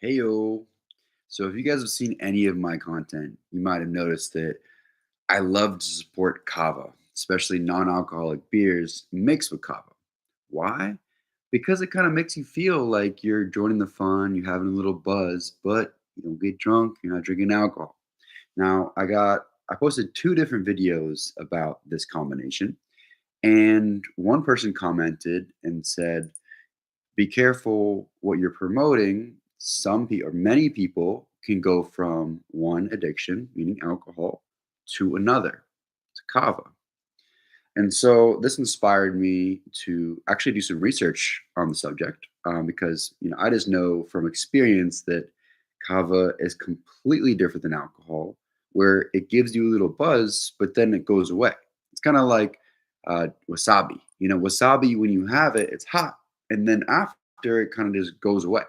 Heyo. So if you guys have seen any of my content, you might have noticed that I love to support kava, especially non-alcoholic beers mixed with kava. Why? Because it kind of makes you feel like you're joining the fun, you're having a little buzz, but you don't get drunk, you're not drinking alcohol. Now, I posted two different videos about this combination, and one person commented and said, be careful what you're promoting. Some people or many people can go from one addiction, meaning alcohol, to another, to kava. And so this inspired me to actually do some research on the subject because I just know from experience that kava is completely different than alcohol, where it gives you a little buzz, but then it goes away. It's kind of like wasabi. Wasabi when you have it, it's hot, and then after it kind of just goes away.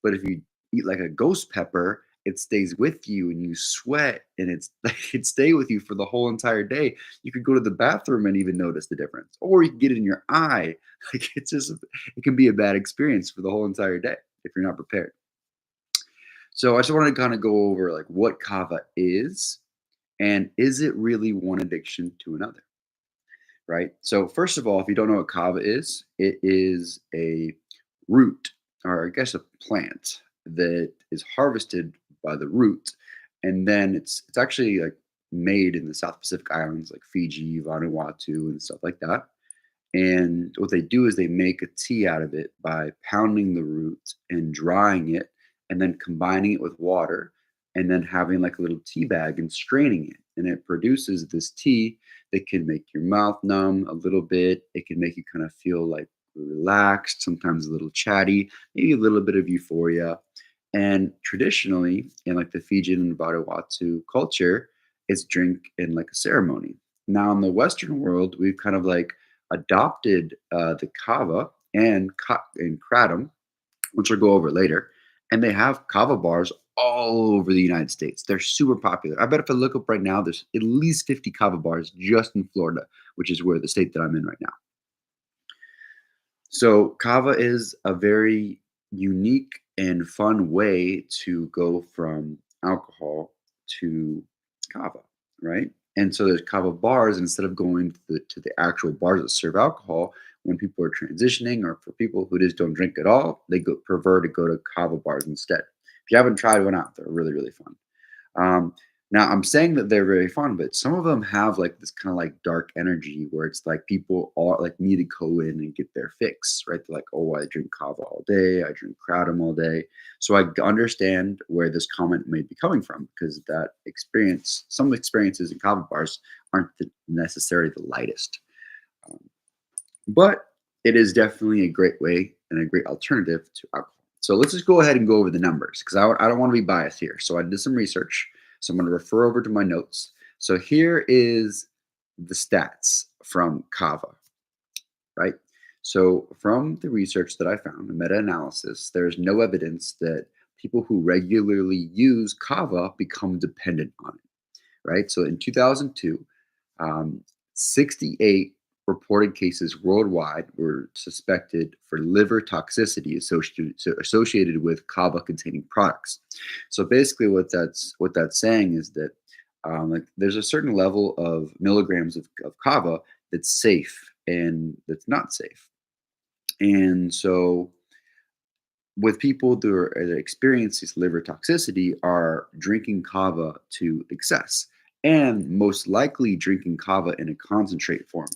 But if you eat like a ghost pepper, it stays with you, and you sweat, and it's it stay with you for the whole entire day. You could go to the bathroom and even notice the difference, or you can get it in your eye. Like it can be a bad experience for the whole entire day if you're not prepared. So I just wanted to kind of go over like what kava is, and is it really one addiction to another, right? So first of all, if you don't know what kava is, it is a root, or I guess a plant that is harvested by the root, and then it's actually like made in the South Pacific Islands like Fiji, Vanuatu, and stuff like that. And what they do is they make a tea out of it by pounding the root and drying it, and then combining it with water, and then having like a little tea bag and straining it. And it produces this tea that can make your mouth numb a little bit. It can make you kind of feel like relaxed, sometimes a little chatty, maybe a little bit of euphoria. And traditionally, in like the Fijian and Vanuatu culture, it's drink in like a ceremony. Now, in the Western world, we've kind of like adopted the kava and kratom, which we'll go over later, and they have kava bars all over the United States. They're super popular. I bet if I look up right now, there's at least 50 kava bars just in Florida, which is where the state that I'm in right now. So kava is a very unique and fun way to go from alcohol to kava, right? And so there's kava bars instead of going to the actual bars that serve alcohol. When people are transitioning, or for people who just don't drink at all, they prefer to go to kava bars instead. If you haven't tried one out, they're really really fun. Um, Now I'm saying that they're very fun, but some of them have like this kind of like dark energy where it's like people are like need to go in and get their fix, right? They're like, oh, I drink kava all day, I drink kratom all day. So I understand where this comment may be coming from because that experience, some experiences in kava bars aren't necessarily the lightest. Um, but it is definitely a great way and a great alternative to alcohol. So let's just go ahead and go over the numbers because I don't want to be biased here. So I did some research. So I'm going to refer over to my notes. So here is the stats from Kava, right? So from the research that I found, the meta-analysis, there's no evidence that people who regularly use Kava become dependent on it, right? So in 2002, um, 68 reported cases worldwide were suspected for liver toxicity associated with kava containing products. So basically, what that's saying is that like there's a certain level of milligrams of kava that's safe and that's not safe. And so with people that experience this liver toxicity are drinking kava to excess and most likely drinking kava in a concentrate form.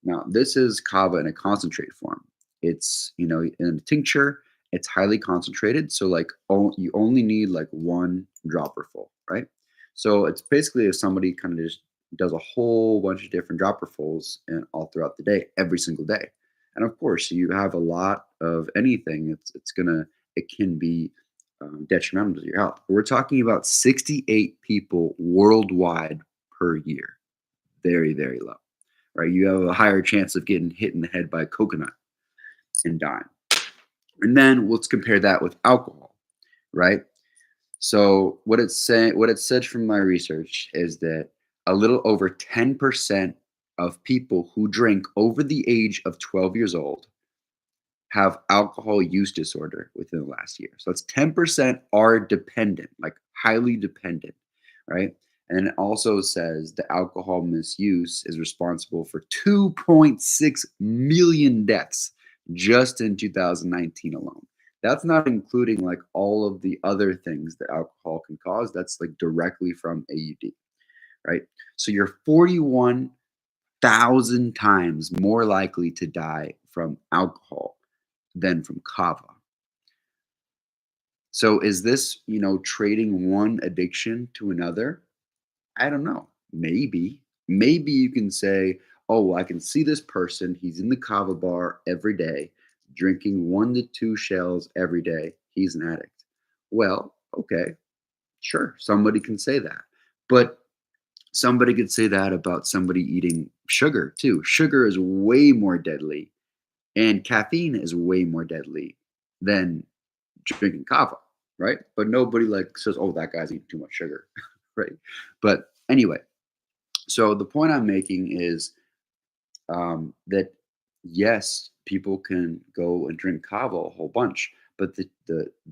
Now, this is kava in a concentrate form. It's, in a tincture, it's highly concentrated. So, like, you only need like one dropper full, right? So, it's basically if somebody kind of just does a whole bunch of different dropperfuls and all throughout the day, every single day. And of course, you have a lot of anything, it can be detrimental to your health. We're talking about 68 people worldwide per year. Very, very low, right? You have a higher chance of getting hit in the head by a coconut and dying. And then let's compare that with alcohol, right? So what it said from my research is that a little over 10% of people who drink over the age of 12 years old have alcohol use disorder within the last year. So that's 10% are dependent, like highly dependent, right? And it also says the alcohol misuse is responsible for 2.6 million deaths just in 2019 alone. That's not including like all of the other things that alcohol can cause. That's like directly from AUD, right? So you're 41,000 times more likely to die from alcohol than from kava. So is this, trading one addiction to another? I don't know. Maybe. Maybe you can say, oh, I can see this person. He's in the kava bar every day, drinking 1 to 2 shells every day. He's an addict. Well, okay, sure. Somebody can say that. But somebody could say that about somebody eating sugar too. Sugar is way more deadly, and caffeine is way more deadly than drinking kava, right? But nobody like says, "Oh, that guy's eating too much sugar," right? But anyway, so the point I'm making is that yes, people can go and drink kava a whole bunch, but the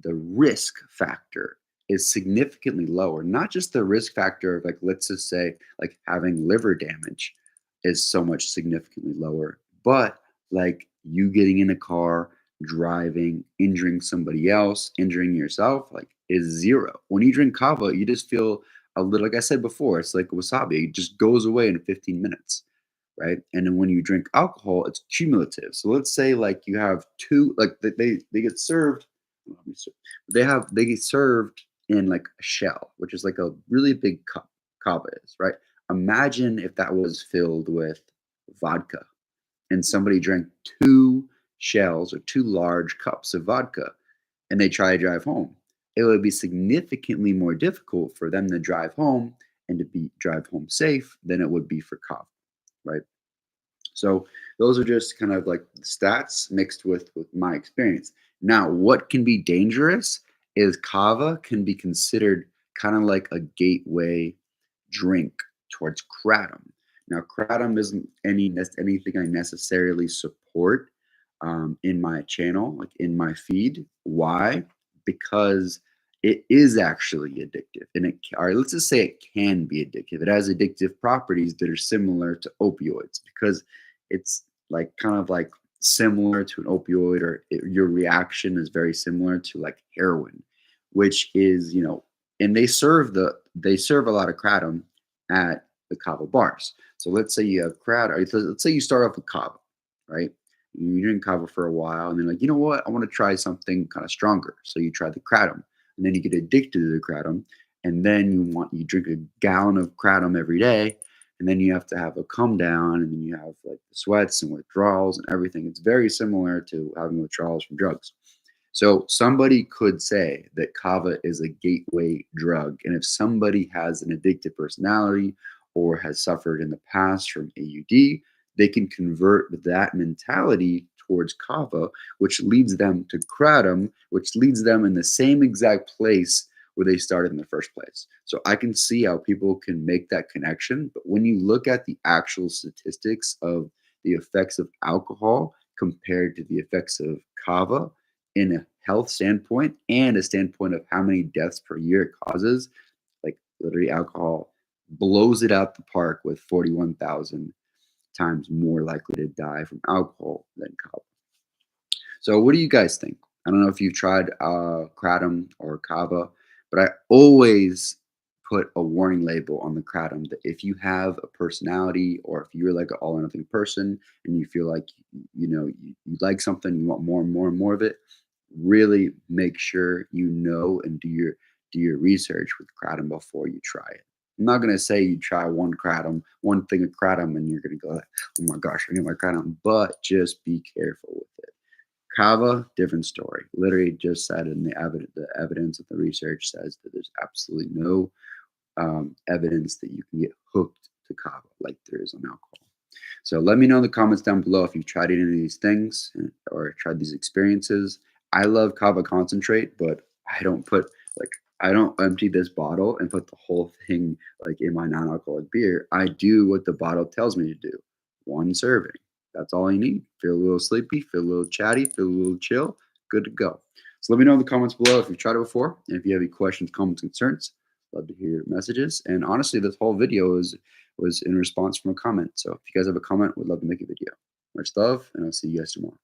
risk factor is significantly lower. Not just the risk factor of like let's just say like having liver damage is so much significantly lower, but like you getting in a car, driving, injuring somebody else, injuring yourself, like is zero. When you drink kava, you just feel a little like I said before, it's like wasabi, it just goes away in 15 minutes, right? And then when you drink alcohol, it's cumulative. So let's say like you have two, like they get served, let me see. They get served in like a shell, which is like a really big cup. Kava is right. Imagine if that was filled with vodka, and somebody drank 2 shells or 2 large cups of vodka, and they try to drive home. It would be significantly more difficult for them to drive home and to be drive home safe than it would be for kava, right? So those are just kind of like stats mixed with my experience. Now, what can be dangerous is kava can be considered kind of like a gateway drink towards kratom. Now, kratom isn't anything I necessarily support in my channel, like in my feed. Why? Because it is actually addictive, and or let's just say it can be addictive. It has addictive properties that are similar to opioids because it's like kind of like similar to an opioid, or your reaction is very similar to like heroin, which is and they serve a lot of kratom at the kava bars. So let's say you have kratom, or let's say you start off with kava, right? You drink kava for a while, and then like, you know what? I want to try something kind of stronger. So you try the kratom, and then you get addicted to the kratom, and then you drink a gallon of kratom every day, and then you have to have a come down, and then you have like the sweats and withdrawals and everything. It's very similar to having withdrawals from drugs. So somebody could say that kava is a gateway drug, and if somebody has an addictive personality or has suffered in the past from AUD, they can convert that mentality towards kava, which leads them to kratom, which leads them in the same exact place where they started in the first place. So I can see how people can make that connection. But when you look at the actual statistics of the effects of alcohol compared to the effects of kava in a health standpoint and a standpoint of how many deaths per year it causes, like literally alcohol blows it out the park with 41,000 times more likely to die from alcohol than kava. So, what do you guys think? I don't know if you've tried kratom or kava, but I always put a warning label on the kratom that if you have a personality or if you're like an all or nothing person and you feel like you like something, you want more and more and more of it, really make sure you know and do your research with kratom before you try it. I'm not gonna say you try one thing of kratom, and you're gonna go, oh my gosh, I need my kratom, but just be careful with it. Kava, different story. Literally just said in the evidence of the research says that there's absolutely no evidence that you can get hooked to kava like there is on alcohol. So let me know in the comments down below if you've tried any of these things or tried these experiences. I love kava concentrate, but I don't empty this bottle and put the whole thing like in my non-alcoholic beer. I do what the bottle tells me to do. One serving. That's all you need. Feel a little sleepy, feel a little chatty, feel a little chill, good to go. So let me know in the comments below if you've tried it before, and if you have any questions, comments, concerns. Love to hear your messages. And honestly, this whole video was in response from a comment. So if you guys have a comment, would love to make a video. Much love, and I'll see you guys tomorrow.